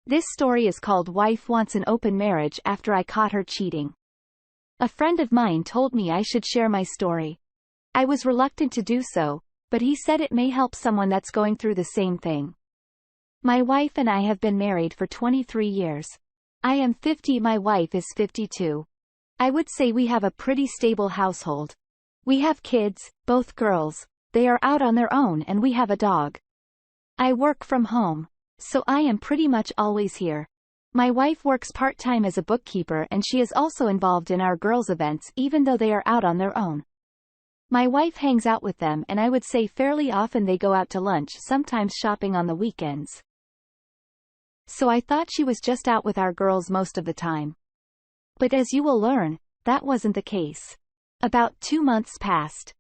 This story is called Wife Wants an Open Marriage After I Caught Her Cheating. A friend of mine told me I should share my story. I was reluctant to do so, but he said it may help someone that's going through the same thing. My wife and I have been married for 23 years. I am 50, my wife is 52. I would say we have a pretty stable household. We have kids, both girls. They are out on their own and we have a dog. I work from home, so I am pretty much always here. My wife works part-time as a bookkeeper and she is also involved in our girls' events even though they are out on their own. My wife hangs out with them and I would say fairly often they go out to lunch, sometimes shopping on the weekends. So I thought she was just out with our girls most of the time. But as you will learn, that wasn't the case. About 2 months passed.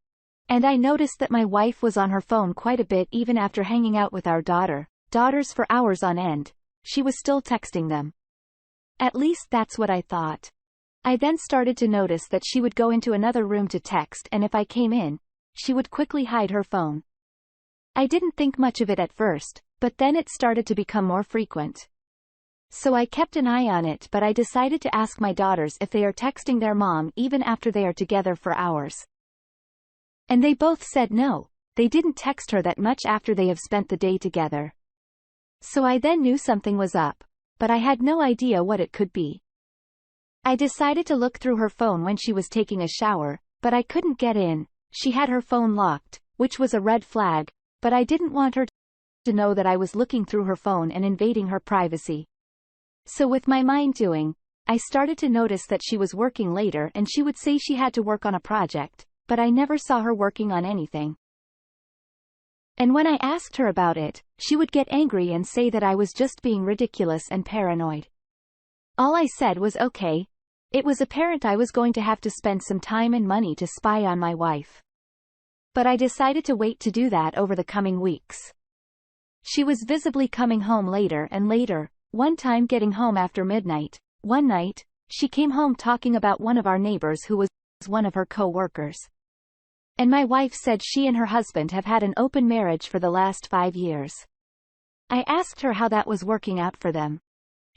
And I noticed that my wife was on her phone quite a bit even after hanging out with our daughters for hours on end. She was still texting them. At least that's what I thought. I then started to notice that she would go into another room to text, and if I came in, she would quickly hide her phone. I didn't think much of it at first, but then it started to become more frequent. So I kept an eye on it, but I decided to ask my daughters if they are texting their mom even after they are together for hours. And they both said no, they didn't text her that much after they have spent the day together. So I then knew something was up, but I had no idea what it could be. I decided to look through her phone when she was taking a shower, but I couldn't get in. She had her phone locked, which was a red flag, but I didn't want her to know that I was looking through her phone and invading her privacy. So with my mind doing, I started to notice that she was working later and she would say she had to work on a project, but I never saw her working on anything. And when I asked her about it, she would get angry and say that I was just being ridiculous and paranoid. All I said was okay. It was apparent I was going to have to spend some time and money to spy on my wife. But I decided to wait to do that over the coming weeks. She was visibly coming home later and later, one time getting home after midnight. One night, she came home talking about one of our neighbors who was one of her co-workers. And my wife said she and her husband have had an open marriage for the last 5 years. I asked her how that was working out for them.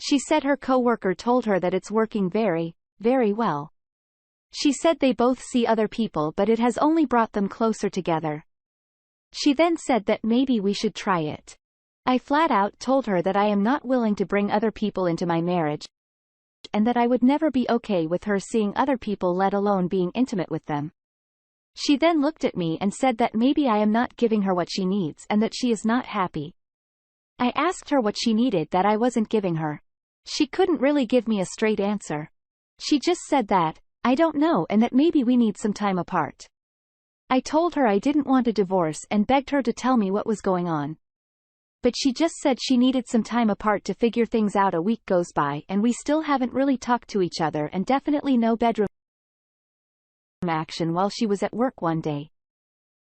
She said her co-worker told her that it's working very, very well. She said they both see other people but it has only brought them closer together. She then said that maybe we should try it. I flat out told her that I am not willing to bring other people into my marriage, and that I would never be okay with her seeing other people, let alone being intimate with them. She then looked at me and said that maybe I am not giving her what she needs and that she is not happy. I asked her what she needed that I wasn't giving her. She couldn't really give me a straight answer. She just said that, I don't know, and that maybe we need some time apart. I told her I didn't want a divorce and begged her to tell me what was going on. But she just said she needed some time apart to figure things out. A week goes by and we still haven't really talked to each other, and definitely no bedroom action. While she was at work one day,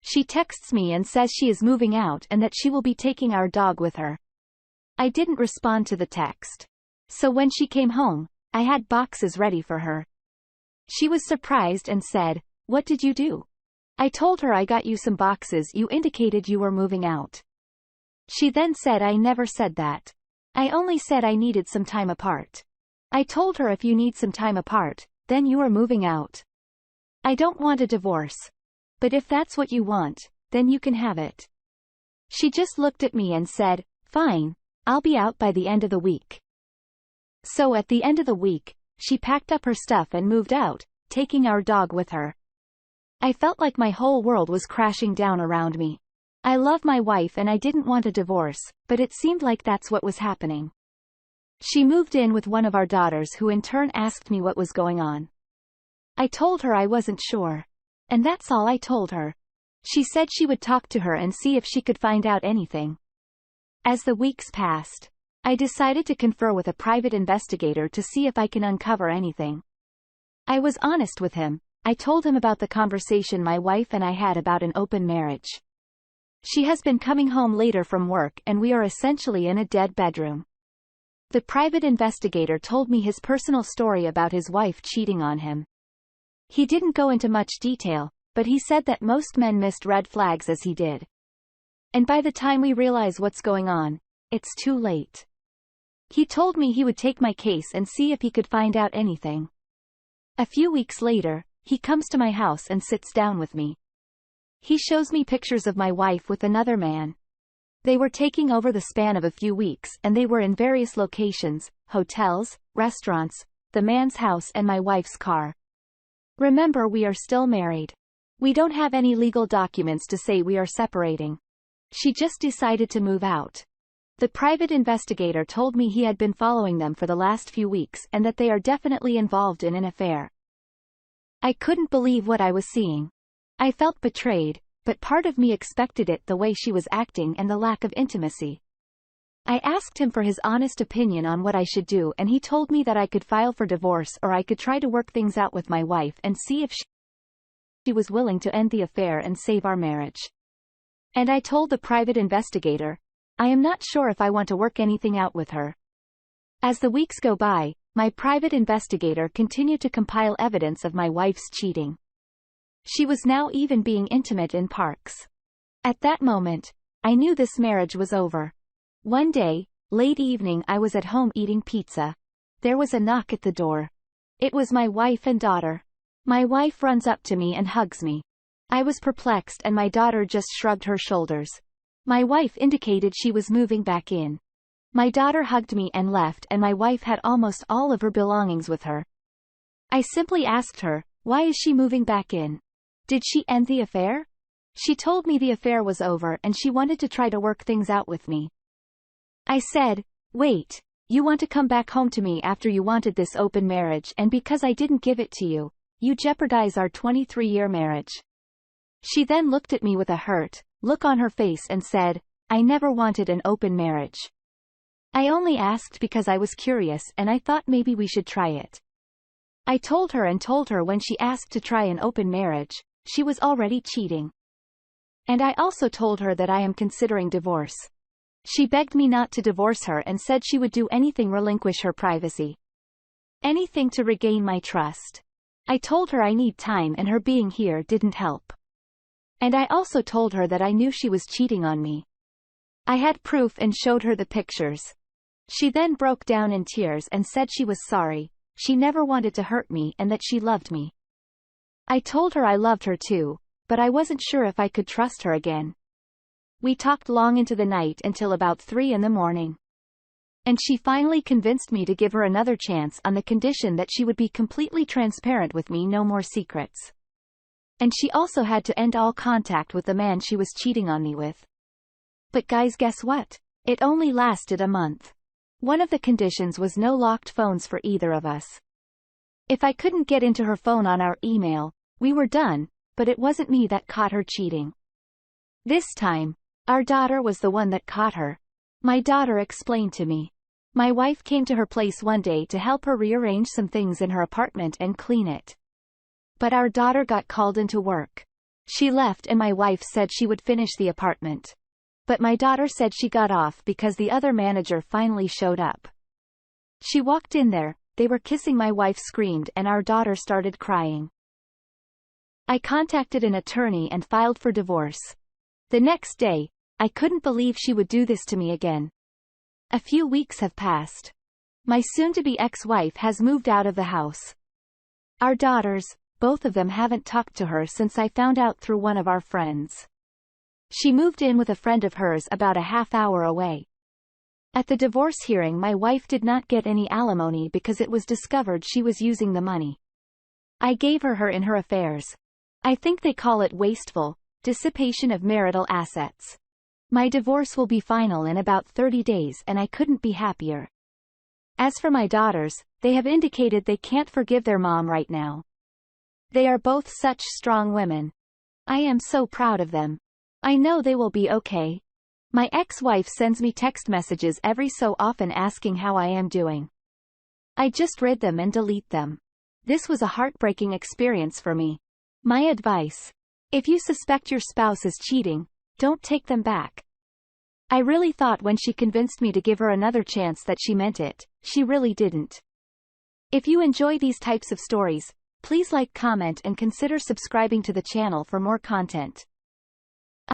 she texts me and says she is moving out and that she will be taking our dog with her. I didn't respond to the text. So when she came home, I had boxes ready for her. She was surprised and said, "What did you do?" I told her I got you some boxes. You indicated you were moving out. She then said I never said that. I only said I needed some time apart. I told her if you need some time apart, then you are moving out. I don't want a divorce. But if that's what you want, then you can have it. She just looked at me and said, "Fine, I'll be out by the end of the week." So at the end of the week, she packed up her stuff and moved out, taking our dog with her. I felt like my whole world was crashing down around me. I love my wife and I didn't want a divorce, but it seemed like that's what was happening. She moved in with one of our daughters, who in turn asked me what was going on. I told her I wasn't sure. And that's all I told her. She said she would talk to her and see if she could find out anything. As the weeks passed, I decided to confer with a private investigator to see if I can uncover anything. I was honest with him. I told him about the conversation my wife and I had about an open marriage. She has been coming home later from work and we are essentially in a dead bedroom. The private investigator told me his personal story about his wife cheating on him. He didn't go into much detail, but he said that most men missed red flags as he did. And by the time we realize what's going on, it's too late. He told me he would take my case and see if he could find out anything. A few weeks later, he comes to my house and sits down with me. He shows me pictures of my wife with another man. They were taking over the span of a few weeks and they were in various locations, hotels, restaurants, the man's house and my wife's car. Remember, we are still married. We don't have any legal documents to say we are separating. She just decided to move out. The private investigator told me he had been following them for the last few weeks and that they are definitely involved in an affair. I couldn't believe what I was seeing. I felt betrayed, but part of me expected it the way she was acting and the lack of intimacy. I asked him for his honest opinion on what I should do and he told me that I could file for divorce or I could try to work things out with my wife and see if she was willing to end the affair and save our marriage. And I told the private investigator, I am not sure if I want to work anything out with her. As the weeks go by, my private investigator continued to compile evidence of my wife's cheating. She was now even being intimate in parks. At that moment, I knew this marriage was over. One day, late evening, I was at home eating pizza. There was a knock at the door. It was my wife and daughter. My wife runs up to me and hugs me. I was perplexed and my daughter just shrugged her shoulders. My wife indicated she was moving back in. My daughter hugged me and left and my wife had almost all of her belongings with her. I simply asked her, why is she moving back in? Did she end the affair? She told me the affair was over and she wanted to try to work things out with me. I said, wait, you want to come back home to me after you wanted this open marriage and because I didn't give it to you, you jeopardize our 23-year marriage. She then looked at me with a hurt look on her face and said, I never wanted an open marriage. I only asked because I was curious and I thought maybe we should try it. I told her when she asked to try an open marriage, she was already cheating. And I also told her that I am considering divorce. She begged me not to divorce her and said she would do anything, relinquish her privacy. Anything to regain my trust. I told her I need time and her being here didn't help. And I also told her that I knew she was cheating on me. I had proof and showed her the pictures. She then broke down in tears and said she was sorry, she never wanted to hurt me and that she loved me. I told her I loved her too, but I wasn't sure if I could trust her again. We talked long into the night until about 3 a.m. And she finally convinced me to give her another chance on the condition that she would be completely transparent with me, no more secrets. And she also had to end all contact with the man she was cheating on me with. But guys, guess what? It only lasted a month. One of the conditions was no locked phones for either of us. If I couldn't get into her phone on our email, we were done, but it wasn't me that caught her cheating. This time, our daughter was the one that caught her. My daughter explained to me. My wife came to her place one day to help her rearrange some things in her apartment and clean it. But our daughter got called into work. She left and my wife said she would finish the apartment. But my daughter said she got off because the other manager finally showed up. She walked in there, they were kissing, my wife screamed and our daughter started crying. I contacted an attorney and filed for divorce. The next day, I couldn't believe she would do this to me again. A few weeks have passed. My soon-to-be ex-wife has moved out of the house. Our daughters, both of them, haven't talked to her since I found out through one of our friends. She moved in with a friend of hers about a half-hour away. At the divorce hearing, my wife did not get any alimony because it was discovered she was using the money I gave her in her affairs. I think they call it wasteful dissipation of marital assets. My divorce will be final in about 30 days and I couldn't be happier. As for my daughters, they have indicated they can't forgive their mom right now. They are both such strong women. I am so proud of them. I know they will be okay. My ex-wife sends me text messages every so often asking how I am doing. I just read them and delete them. This was a heartbreaking experience for me. My advice: if you suspect your spouse is cheating, don't take them back. I really thought when she convinced me to give her another chance that she meant it. She really didn't. If you enjoy these types of stories, please like, comment and consider subscribing to the channel for more content.